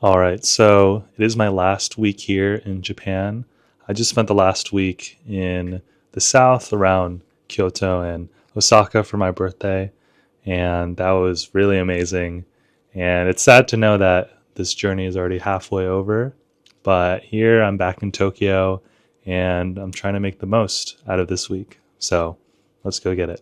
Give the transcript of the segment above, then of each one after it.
All right, so it is my last week here in Japan. I just spent the last week in the south around Kyoto and Osaka for my birthday, and that was really amazing. And it's sad to know that this journey is already halfway over, but here I'm back in Tokyo and I'm trying to make the most out of this week. So let's go get it.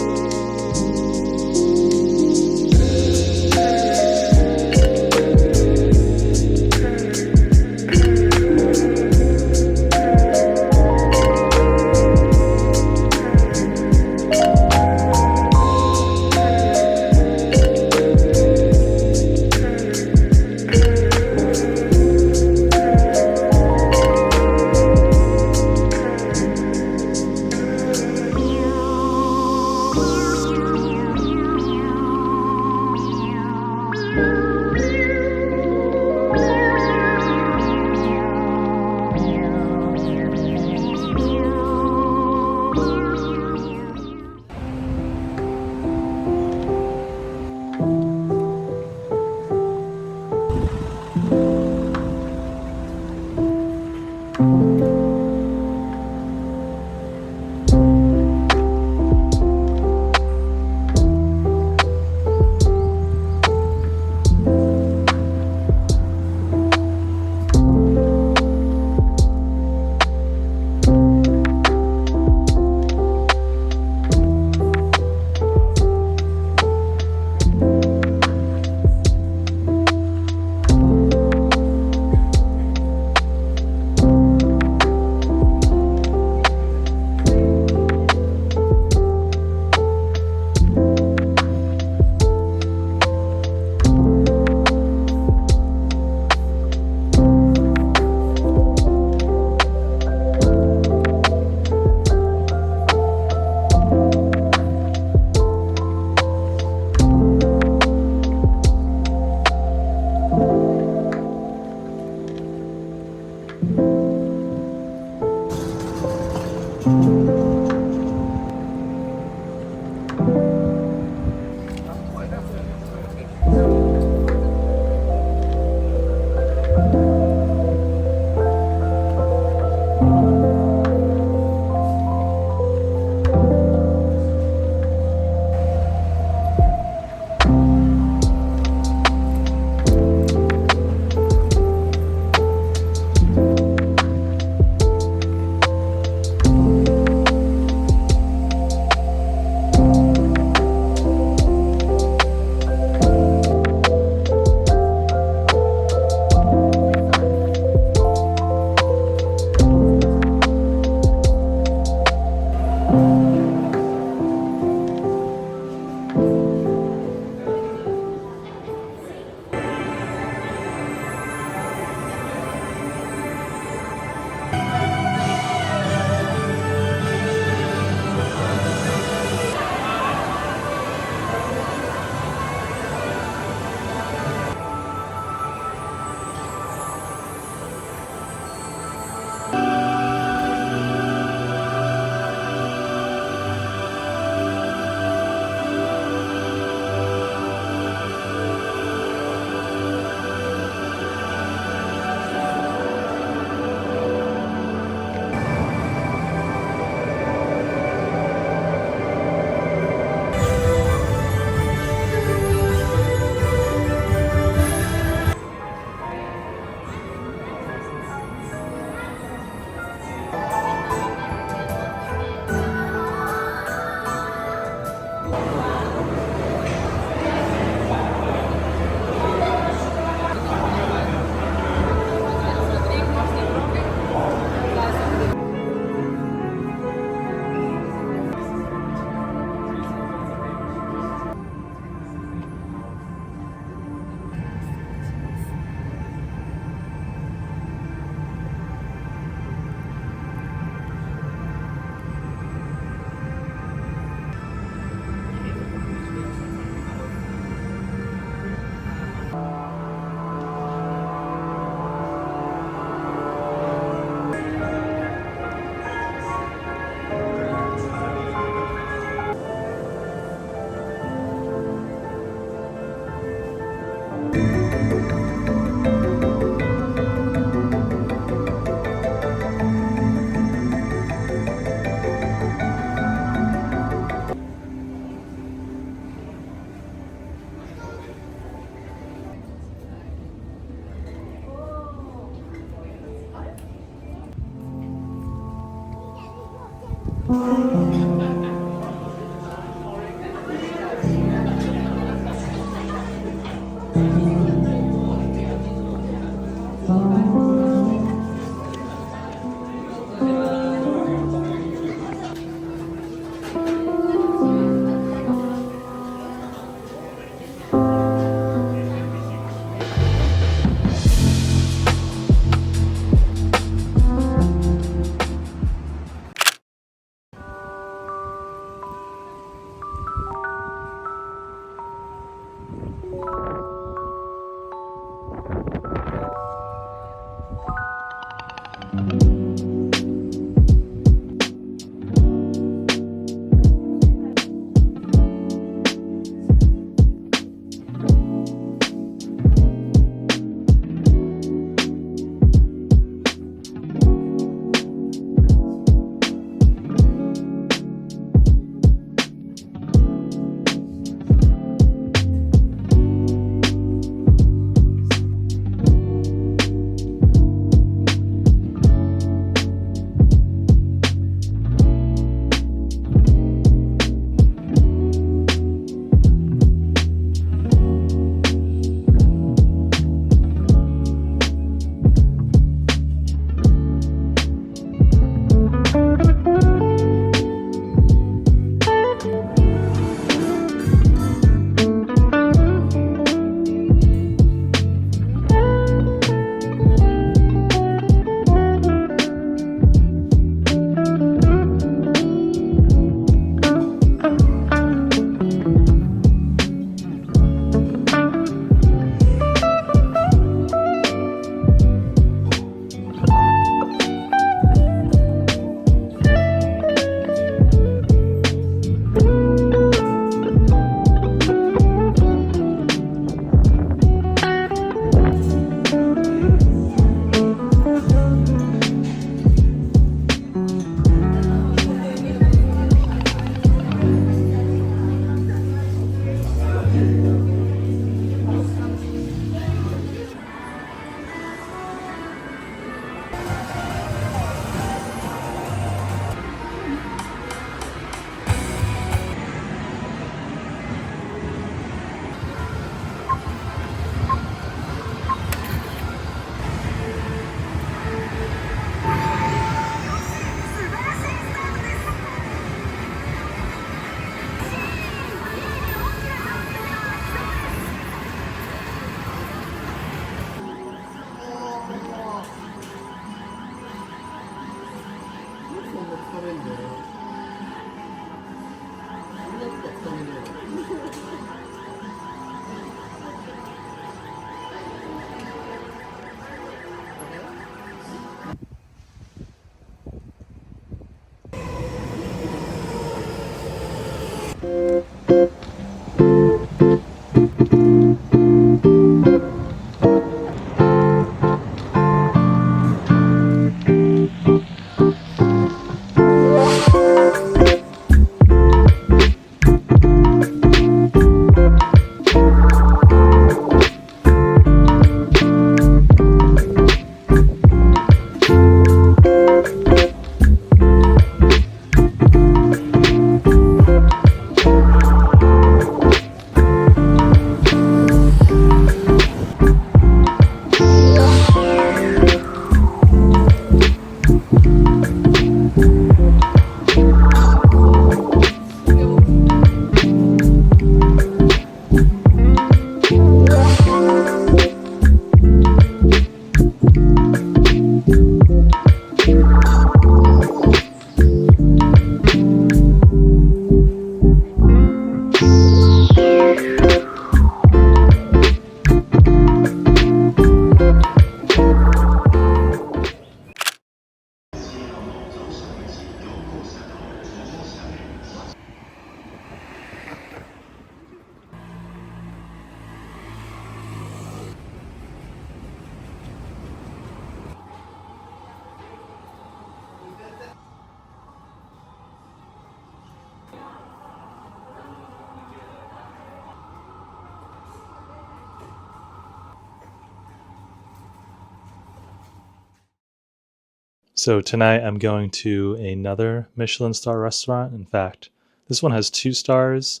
So tonight I'm going to another Michelin star restaurant. In fact, this one has 2 stars.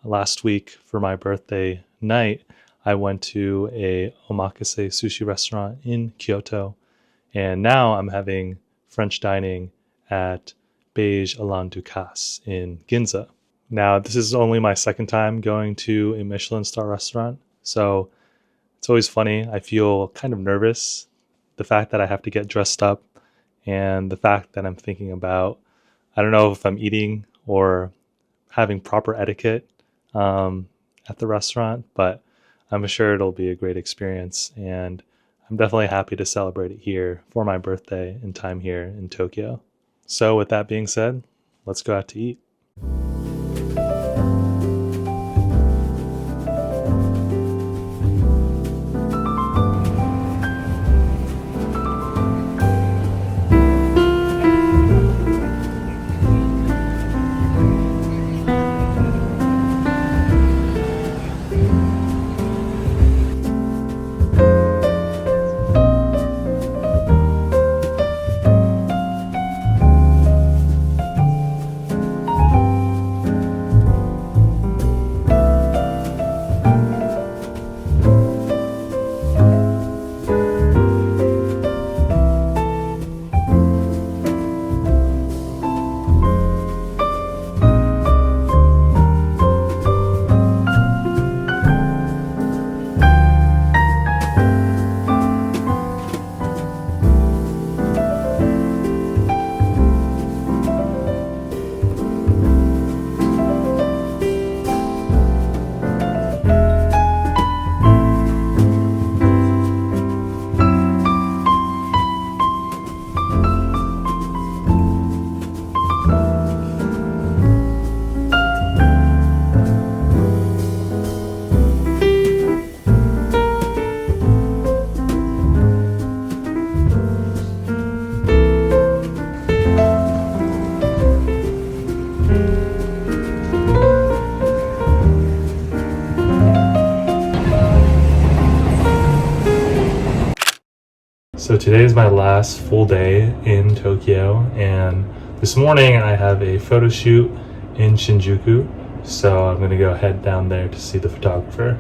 Last week for my birthday night, I went to a omakase sushi restaurant in Kyoto, and now I'm having French dining at Beige Alain Ducasse in Ginza. Now, this is only my second time going to a Michelin star restaurant, so it's always funny. I feel kind of nervous. The fact that I have to get dressed up and the fact that I'm thinking about, I don't know if I'm eating or having proper etiquette at the restaurant, but I'm sure it'll be a great experience. And I'm definitely happy to celebrate it here for my birthday and time here in Tokyo. So with that being said, let's go out to eat. So today is my last full day in Tokyo, and this morning I have a photo shoot in Shinjuku, so I'm going to go head down there to see the photographer.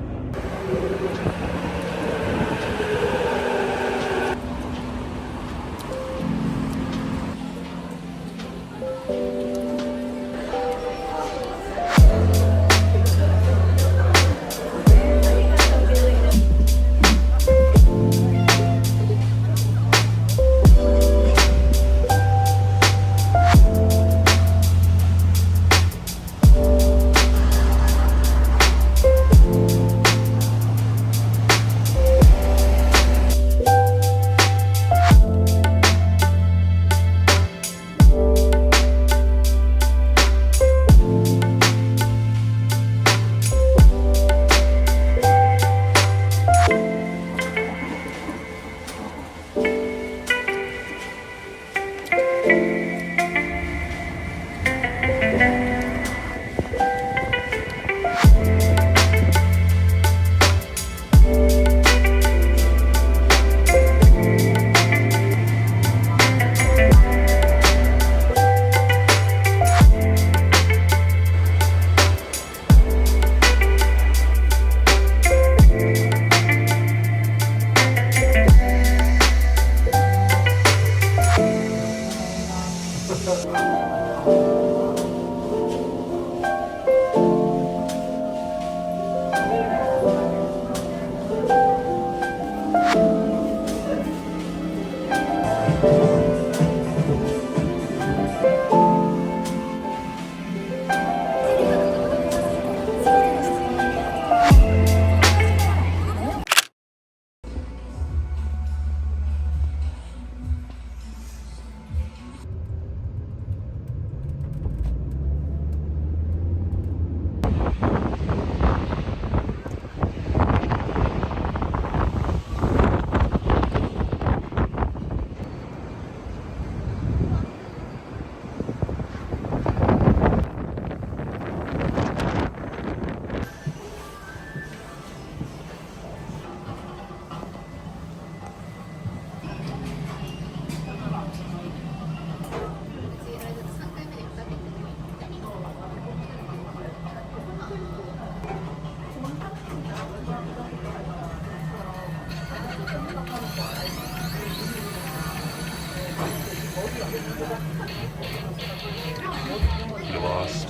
Get lost.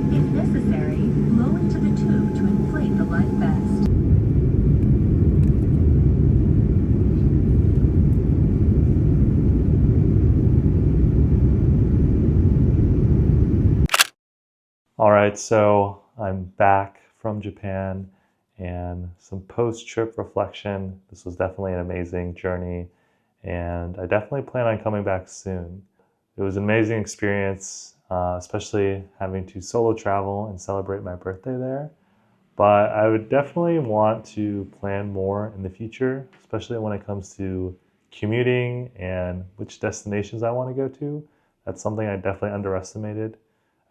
If necessary, blow into the tube to inflate the life vest. All right, so I'm back from Japan and some post-trip reflection. This was definitely an amazing journey, and I definitely plan on coming back soon. It was an amazing experience, especially having to solo travel and celebrate my birthday there. But I would definitely want to plan more in the future, especially when it comes to commuting and which destinations I want to go to. That's something I definitely underestimated.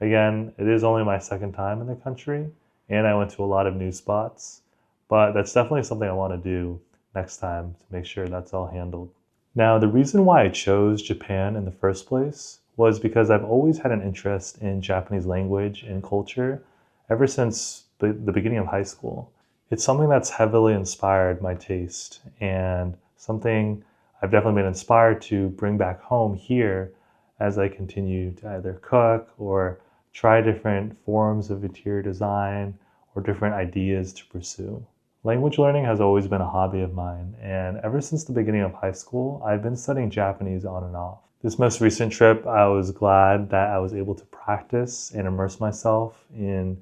Again, it is only my second time in the country, and I went to a lot of new spots, but that's definitely something I want to do next time to make sure that's all handled. Now, the reason why I chose Japan in the first place was because I've always had an interest in Japanese language and culture ever since the beginning of high school. It's something that's heavily inspired my taste and something I've definitely been inspired to bring back home here as I continue to either cook or try different forms of interior design or different ideas to pursue. Language learning has always been a hobby of mine, and ever since the beginning of high school, I've been studying Japanese on and off. This most recent trip, I was glad that I was able to practice and immerse myself into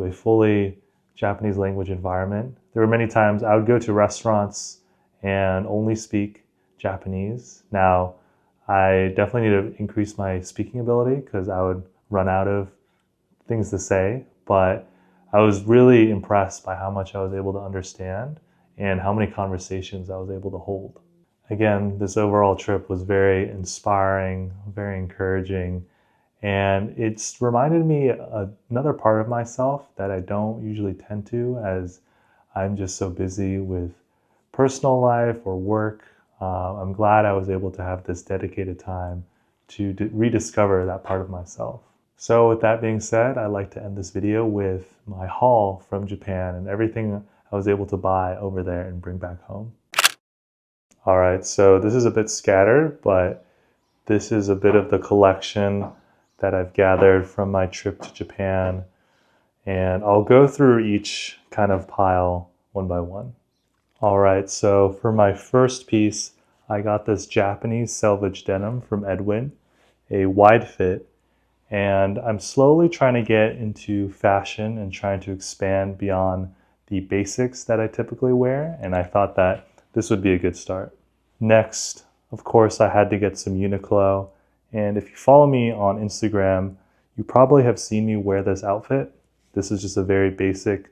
a fully Japanese language environment. There were many times I would go to restaurants and only speak Japanese. Now, I definitely need to increase my speaking ability because I would run out of things to say, but I was really impressed by how much I was able to understand and how many conversations I was able to hold. Again, this overall trip was very inspiring, very encouraging, and it's reminded me another part of myself that I don't usually tend to, as I'm just so busy with personal life or work. I'm glad I was able to have this dedicated time to rediscover that part of myself. So with that being said, I'd like to end this video with my haul from Japan and everything I was able to buy over there and bring back home. All right, so this is a bit scattered, but this is a bit of the collection that I've gathered from my trip to Japan. And I'll go through each kind of pile one by one. All right, so for my first piece, I got this Japanese selvage denim from Edwin, a wide fit. And I'm slowly trying to get into fashion and trying to expand beyond the basics that I typically wear. And I thought that this would be a good start. Next, of course, I had to get some Uniqlo. And if you follow me on Instagram, you probably have seen me wear this outfit. This is just a very basic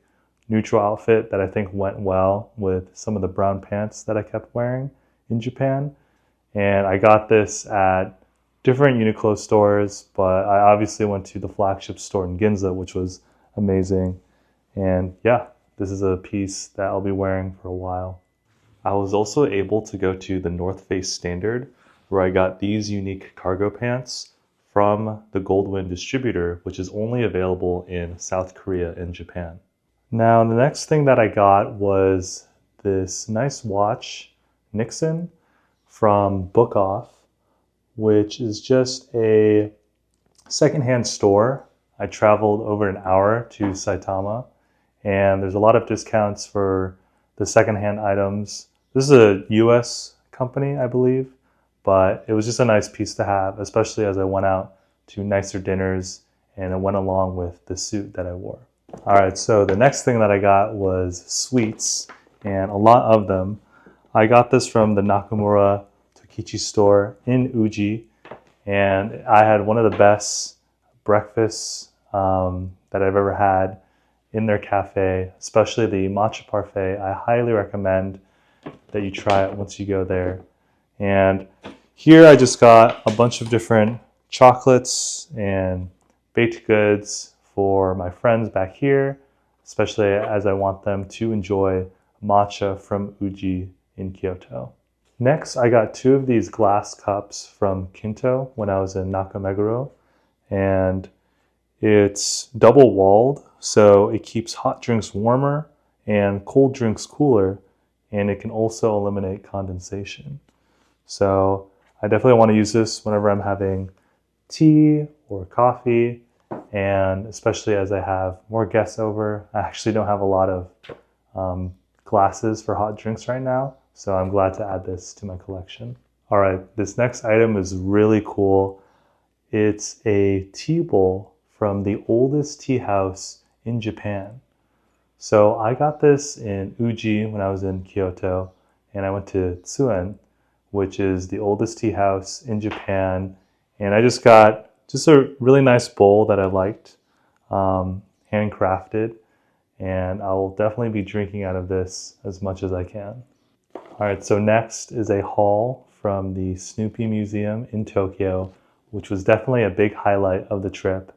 neutral outfit that I think went well with some of the brown pants that I kept wearing in Japan. And I got this at different Uniqlo stores, but I obviously went to the flagship store in Ginza, which was amazing. And yeah, this is a piece that I'll be wearing for a while. I was also able to go to the North Face Standard, where I got these unique cargo pants from the Goldwyn distributor, which is only available in South Korea and Japan. Now, the next thing that I got was this nice watch, Nixon, from Book Off, which is just a secondhand store. I traveled over an hour to Saitama, and there's a lot of discounts for the secondhand items. This is a US company, I believe, but it was just a nice piece to have, especially as I went out to nicer dinners and it went along with the suit that I wore. All right, so the next thing that I got was sweets, and a lot of them. I got this from the Nakamura Tokichi store in Uji, and I had one of the best breakfasts that I've ever had in their cafe, especially the matcha parfait. I highly recommend that you try it once you go there. And here I just got a bunch of different chocolates and baked goods for my friends back here, especially as I want them to enjoy matcha from Uji in Kyoto. Next, I got 2 of these glass cups from Kinto when I was in Nakameguro, and it's double walled, so it keeps hot drinks warmer and cold drinks cooler, and it can also eliminate condensation. So I definitely want to use this whenever I'm having tea or coffee, and especially as I have more guests over. I actually don't have a lot of glasses for hot drinks right now, so I'm glad to add this to my collection. All right, this next item is really cool. It's a tea bowl from the oldest tea house in Japan. So I got this in Uji when I was in Kyoto, and I went to Tsuen, which is the oldest tea house in Japan. And I just got just a really nice bowl that I liked, handcrafted, and I will definitely be drinking out of this as much as I can. All right, so next is a haul from the Snoopy Museum in Tokyo, which was definitely a big highlight of the trip.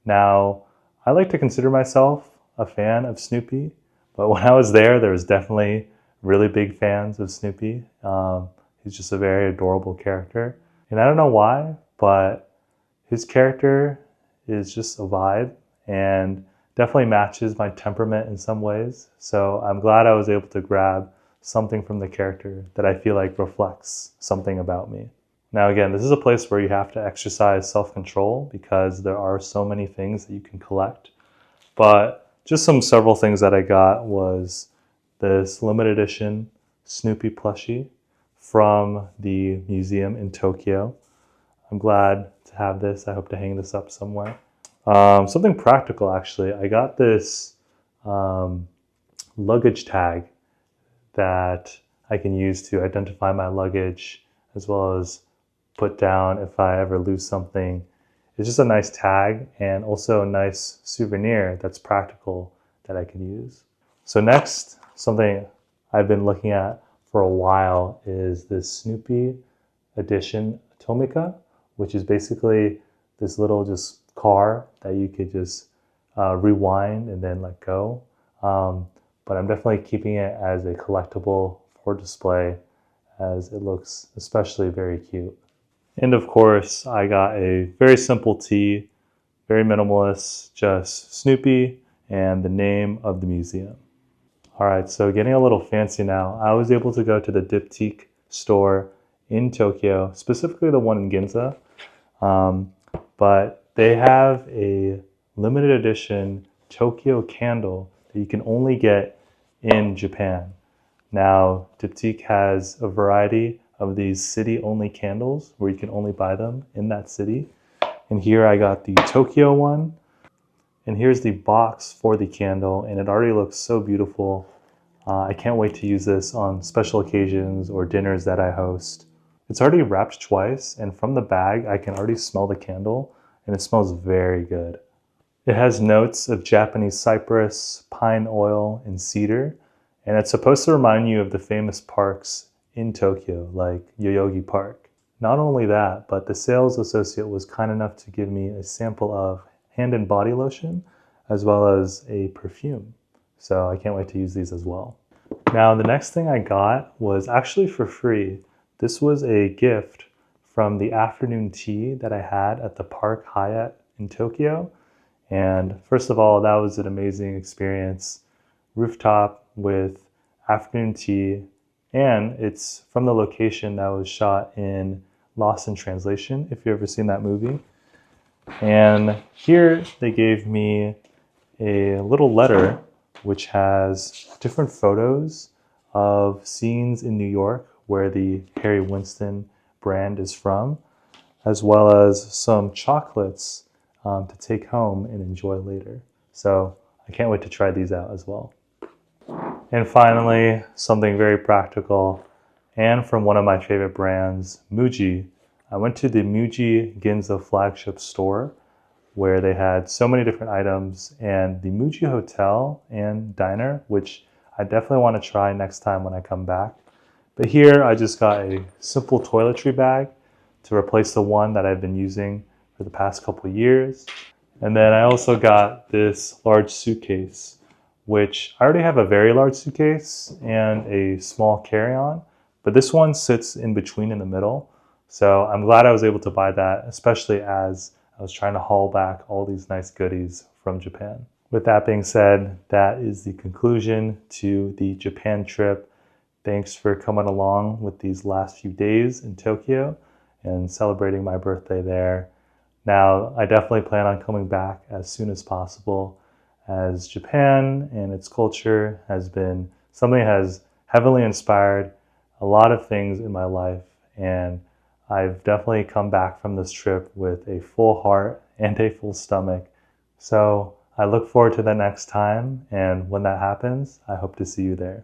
Now, I like to consider myself a fan of Snoopy, but when I was there was definitely really big fans of Snoopy. He's just a very adorable character. And I don't know why, but his character is just a vibe and definitely matches my temperament in some ways. So I'm glad I was able to grab something from the character that I feel like reflects something about me. Now again, this is a place where you have to exercise self-control because there are so many things that you can collect. But just several things that I got was this limited edition Snoopy plushie from the museum in Tokyo. I'm glad to have this. I hope to hang this up somewhere. Something practical, actually. I got this luggage tag that I can use to identify my luggage as well as put down if I ever lose something. It's just a nice tag and also a nice souvenir that's practical that I can use. So next, something I've been looking at for a while is this Snoopy edition Tomica, which is basically this little just car that you could just rewind and then let go. But I'm definitely keeping it as a collectible for display as it looks especially very cute. And of course, I got a very simple tee, very minimalist, just Snoopy and the name of the museum. All right, so getting a little fancy now. I was able to go to the Diptyque store in Tokyo, specifically the one in Ginza. Um, but they have a limited edition Tokyo candle that you can only get in Japan. Now, Diptyque has a variety of these city-only candles where you can only buy them in that city. And here I got the Tokyo one. And here's the box for the candle, and it already looks so beautiful. I can't wait to use this on special occasions or dinners that I host. It's already wrapped twice, and from the bag, I can already smell the candle, and it smells very good. It has notes of Japanese cypress, pine oil, and cedar, and it's supposed to remind you of the famous parks in Tokyo, like Yoyogi Park. Not only that, but the sales associate was kind enough to give me a sample of hand and body lotion, as well as a perfume. So I can't wait to use these as well. Now, the next thing I got was actually for free. This was a gift from the afternoon tea that I had at the Park Hyatt in Tokyo. And first of all, that was an amazing experience. Rooftop with afternoon tea. And it's from the location that was shot in Lost in Translation, if you've ever seen that movie. And here they gave me a little letter which has different photos of scenes in New York where the Harry Winston brand is from, as well as some chocolates to take home and enjoy later. So I can't wait to try these out as well. And finally, something very practical and from one of my favorite brands, Muji. I went to the Muji Ginza flagship store where they had so many different items, and the Muji Hotel and Diner, which I definitely want to try next time when I come back. But here I just got a simple toiletry bag to replace the one that I've been using for the past couple years. And then I also got this large suitcase, which I already have a very large suitcase and a small carry-on, but this one sits in between in the middle. So I'm glad I was able to buy that, especially as I was trying to haul back all these nice goodies from Japan. With that being said, that is the conclusion to the Japan trip. Thanks for coming along with these last few days in Tokyo and celebrating my birthday there. Now, I definitely plan on coming back as soon as possible, as Japan and its culture has been something that has heavily inspired a lot of things in my life, and I've definitely come back from this trip with a full heart and a full stomach. So I look forward to the next time, and when that happens, I hope to see you there.